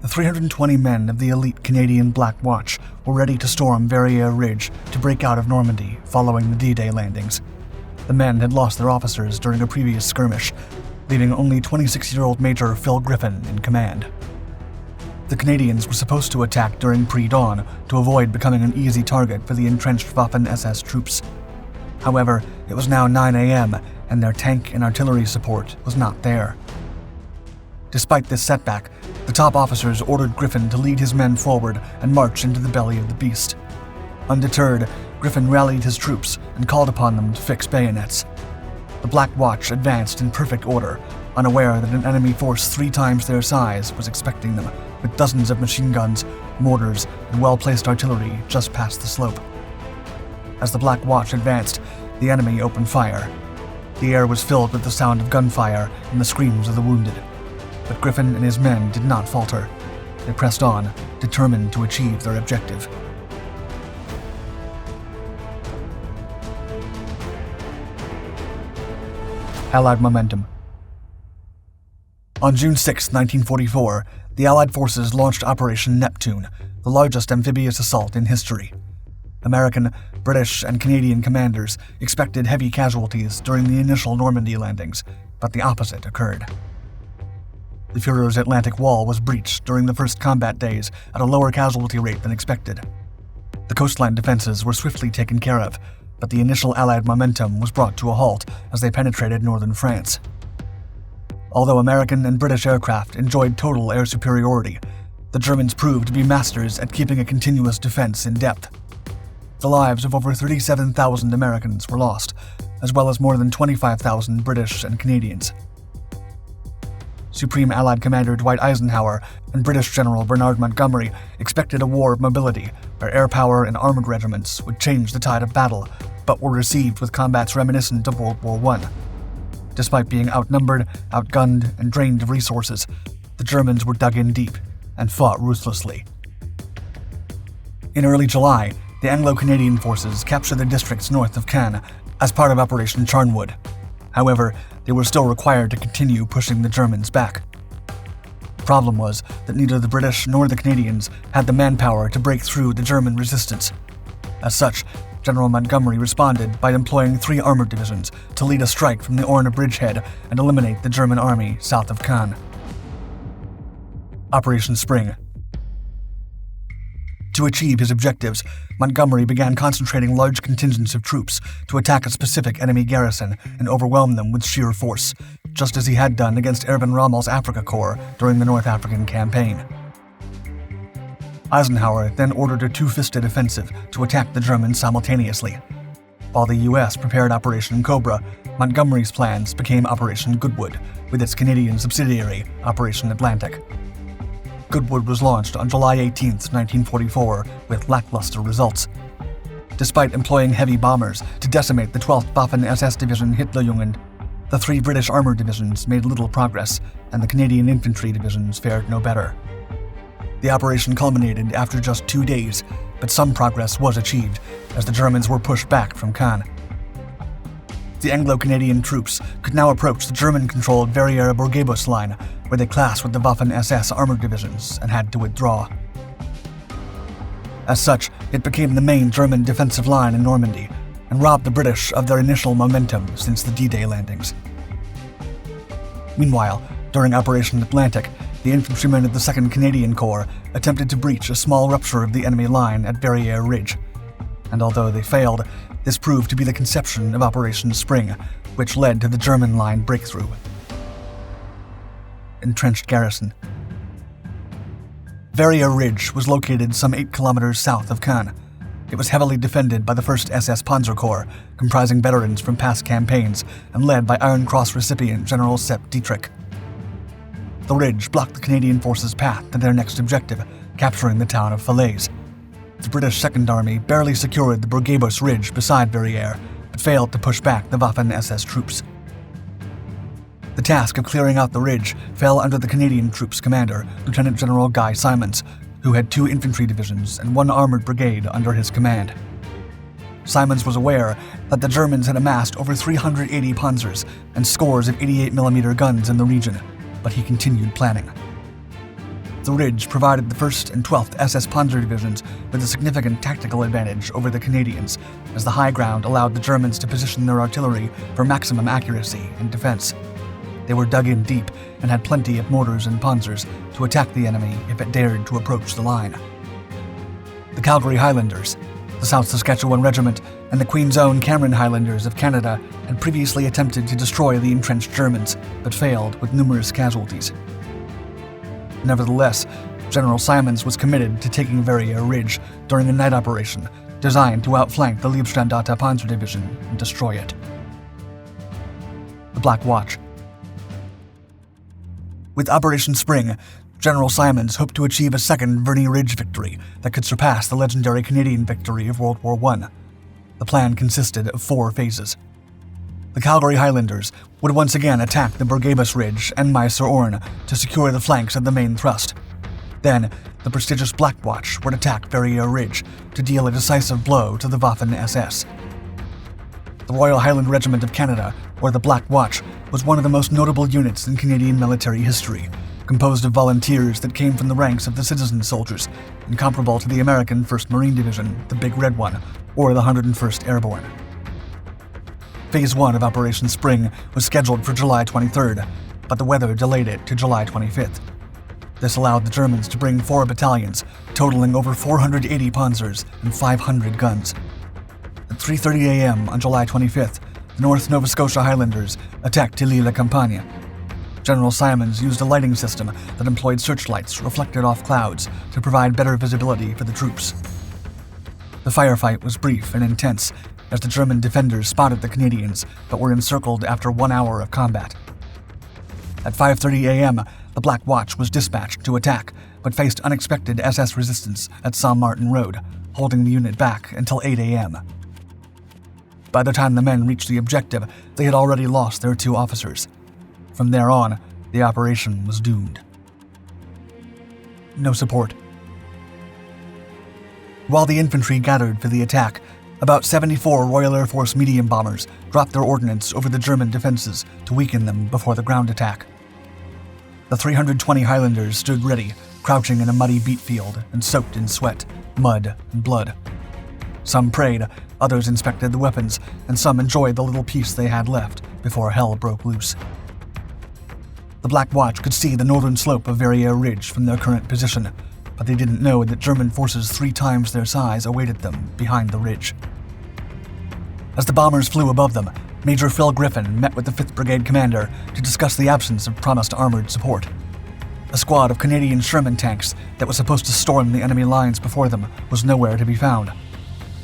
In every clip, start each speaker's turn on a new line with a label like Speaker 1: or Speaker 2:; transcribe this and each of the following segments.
Speaker 1: The 320 men of the elite Canadian Black Watch were ready to storm Verrieres Ridge to break out of Normandy following the D-Day landings. The men had lost their officers during a previous skirmish, leaving only 26-year-old Major Phil Griffin in command. The Canadians were supposed to attack during pre-dawn to avoid becoming an easy target for the entrenched Waffen SS troops. However, it was now 9 a.m. and their tank and artillery support was not there. Despite this setback, the top officers ordered Griffin to lead his men forward and march into the belly of the beast. Undeterred, Griffin rallied his troops and called upon them to fix bayonets. The Black Watch advanced in perfect order, unaware that an enemy force 3 times their size was expecting them, with dozens of machine guns, mortars, and well-placed artillery just past the slope. As the Black Watch advanced, the enemy opened fire. The air was filled with the sound of gunfire and the screams of the wounded. But Griffin and his men did not falter. They pressed on, determined to achieve their objective. Allied momentum. On June 6, 1944, the Allied forces launched Operation Neptune, the largest amphibious assault in history. American, British, and Canadian commanders expected heavy casualties during the initial Normandy landings, but the opposite occurred. The Führer's Atlantic Wall was breached during the first combat days at a lower casualty rate than expected. The coastline defenses were swiftly taken care of, but the initial Allied momentum was brought to a halt as they penetrated northern France. Although American and British aircraft enjoyed total air superiority, the Germans proved to be masters at keeping a continuous defense in depth. The lives of over 37,000 Americans were lost, as well as more than 25,000 British and Canadians. Supreme Allied Commander Dwight Eisenhower and British General Bernard Montgomery expected a war of mobility where air power and armored regiments would change the tide of battle, but were received with combats reminiscent of World War I. Despite being outnumbered, outgunned, and drained of resources, the Germans were dug in deep and fought ruthlessly. In early July, the Anglo-Canadian forces captured the districts north of Caen as part of Operation Charnwood. However, they were still required to continue pushing the Germans back. The problem was that neither the British nor the Canadians had the manpower to break through the German resistance. As such, General Montgomery responded by employing 3 armored divisions to lead a strike from the Orne bridgehead and eliminate the German army south of Caen. Operation Spring. To achieve his objectives, Montgomery began concentrating large contingents of troops to attack a specific enemy garrison and overwhelm them with sheer force, just as he had done against Erwin Rommel's Afrika Korps during the North African campaign. Eisenhower then ordered a 2-fisted offensive to attack the Germans simultaneously. While the U.S. prepared Operation Cobra, Montgomery's plans became Operation Goodwood, with its Canadian subsidiary, Operation Atlantic. Goodwood was launched on July 18, 1944, with lackluster results. Despite employing heavy bombers to decimate the 12th Waffen SS Division Hitlerjugend, the 3 British armored divisions made little progress, and the Canadian infantry divisions fared no better. The operation culminated after just 2 days, but some progress was achieved as the Germans were pushed back from Caen. The Anglo-Canadian troops could now approach the German-controlled Verrieres line, where they clashed with the Waffen SS armored divisions and had to withdraw. As such, it became the main German defensive line in Normandy and robbed the British of their initial momentum since the D-Day landings. Meanwhile, during Operation Atlantic, the infantrymen of the 2nd Canadian Corps attempted to breach a small rupture of the enemy line at Verrieres Ridge, and although they failed, this proved to be the conception of Operation Spring, which led to the German line breakthrough. Entrenched garrison. Verrieres Ridge was located some 8 kilometers south of Caen. It was heavily defended by the 1st SS Panzer Corps, comprising veterans from past campaigns and led by Iron Cross recipient General Sepp Dietrich. The ridge blocked the Canadian forces' path to their next objective, capturing the town of Falaise. The British Second Army barely secured the Verrieres Ridge beside Verrieres, but failed to push back the Waffen SS troops. The task of clearing out the ridge fell under the Canadian troops' commander, Lieutenant General Guy Simons, who had 2 infantry divisions and 1 armored brigade under his command. Simons was aware that the Germans had amassed over 380 panzers and scores of 88mm guns in the region, but he continued planning. The ridge provided the 1st and 12th SS Panzer Divisions with a significant tactical advantage over the Canadians, as the high ground allowed the Germans to position their artillery for maximum accuracy and defense. They were dug in deep and had plenty of mortars and panzers to attack the enemy if it dared to approach the line. The Calgary Highlanders, the South Saskatchewan Regiment, and the Queen's Own Cameron Highlanders of Canada had previously attempted to destroy the entrenched Germans, but failed with numerous casualties. Nevertheless, General Simons was committed to taking Verrieres Ridge during a night operation designed to outflank the Liebstrandatta Panzer Division and destroy it. The Black Watch. With Operation Spring, General Simons hoped to achieve a second Verrieres Ridge victory that could surpass the legendary Canadian victory of World War I. The plan consisted of 4 phases. The Calgary Highlanders would once again attack the Verrieres Ridge and Maes-sur-Orne to secure the flanks of the main thrust. Then, the prestigious Black Watch would attack Verrieres Ridge to deal a decisive blow to the Waffen SS. The Royal Highland Regiment of Canada, or the Black Watch, was one of the most notable units in Canadian military history, composed of volunteers that came from the ranks of the citizen soldiers, and comparable to the American 1st Marine Division, the Big Red One, or the 101st Airborne. Phase 1 of Operation Spring was scheduled for July 23rd, but the weather delayed it to July 25th. This allowed the Germans to bring 4 battalions, totaling over 480 panzers and 500 guns. At 3:30 a.m. on July 25th, the North Nova Scotia Highlanders attacked Tilly-la-Campagne. General Simons used a lighting system that employed searchlights reflected off clouds to provide better visibility for the troops. The firefight was brief and intense, as the German defenders spotted the Canadians but were encircled after 1 hour of combat. At 5:30 a.m., the Black Watch was dispatched to attack, but faced unexpected SS resistance at Saint-Martin Road, holding the unit back until 8 a.m. By the time the men reached the objective, they had already lost their 2 officers. From there on, the operation was doomed. No support. While the infantry gathered for the attack, about 74 Royal Air Force medium bombers dropped their ordnance over the German defenses to weaken them before the ground attack. The 320 Highlanders stood ready, crouching in a muddy beet field and soaked in sweat, mud, and blood. Some prayed, others inspected the weapons, and some enjoyed the little peace they had left before hell broke loose. The Black Watch could see the northern slope of Verrieres Ridge from their current position, but they didn't know that German forces 3 times their size awaited them behind the ridge. As the bombers flew above them, Major Phil Griffin met with the 5th Brigade commander to discuss the absence of promised armored support. A squad of Canadian Sherman tanks that was supposed to storm the enemy lines before them was nowhere to be found.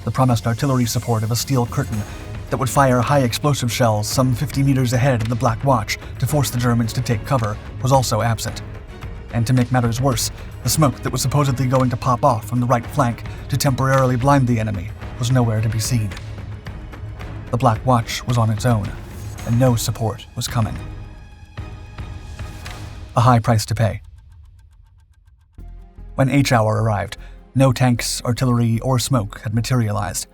Speaker 1: The promised artillery support of a steel curtain that would fire high explosive shells some 50 meters ahead of the Black Watch to force the Germans to take cover was also absent. And to make matters worse, the smoke that was supposedly going to pop off from the right flank to temporarily blind the enemy was nowhere to be seen. The Black Watch was on its own, and no support was coming. A high price to pay. When H-hour arrived, no tanks, artillery, or smoke had materialized.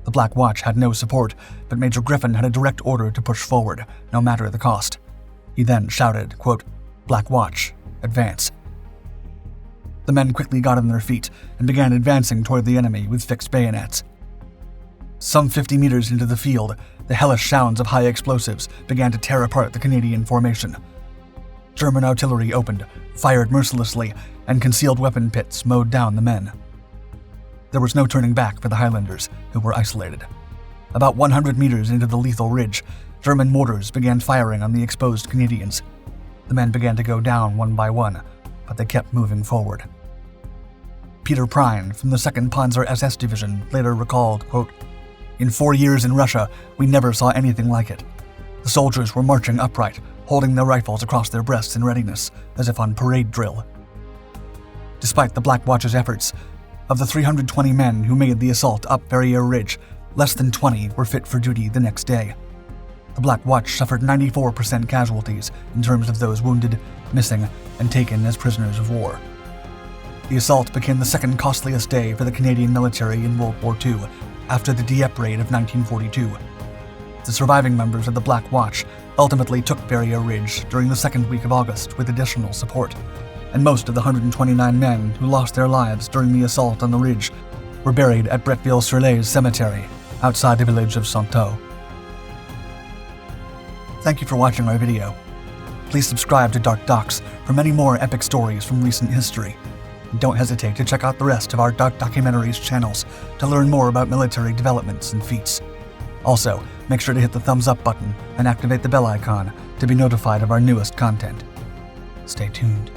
Speaker 1: The Black Watch had no support, but Major Griffin had a direct order to push forward, no matter the cost. He then shouted, quote, "Black Watch, advance." The men quickly got on their feet and began advancing toward the enemy with fixed bayonets. Some 50 meters into the field, the hellish sounds of high explosives began to tear apart the Canadian formation. German artillery opened, fired mercilessly, and concealed weapon pits mowed down the men. There was no turning back for the Highlanders, who were isolated. About 100 meters into the lethal ridge, German mortars began firing on the exposed Canadians. The men began to go down one by one, but they kept moving forward. Peter Prine from the 2nd Panzer SS Division later recalled, quote, "In 4 years in Russia, we never saw anything like it. The soldiers were marching upright, holding their rifles across their breasts in readiness, as if on parade drill." Despite the Black Watch's efforts, of the 320 men who made the assault up Verrieres Ridge, less than 20 were fit for duty the next day. The Black Watch suffered 94% casualties in terms of those wounded, missing, and taken as prisoners of war. The assault became the second costliest day for the Canadian military in World War II, after the Dieppe raid of 1942. The surviving members of the Black Watch ultimately took Verrieres Ridge during the second week of August with additional support, and most of the 129 men who lost their lives during the assault on the ridge were buried at Bretteville-sur-Lez Cemetery, outside the village of Sainteau. Thank you for watching our video. Please subscribe to Dark Docs for many more epic stories from recent history. And don't hesitate to check out the rest of our Dark Documentaries channels to learn more about military developments and feats. Also, make sure to hit the thumbs up button and activate the bell icon to be notified of our newest content. Stay tuned.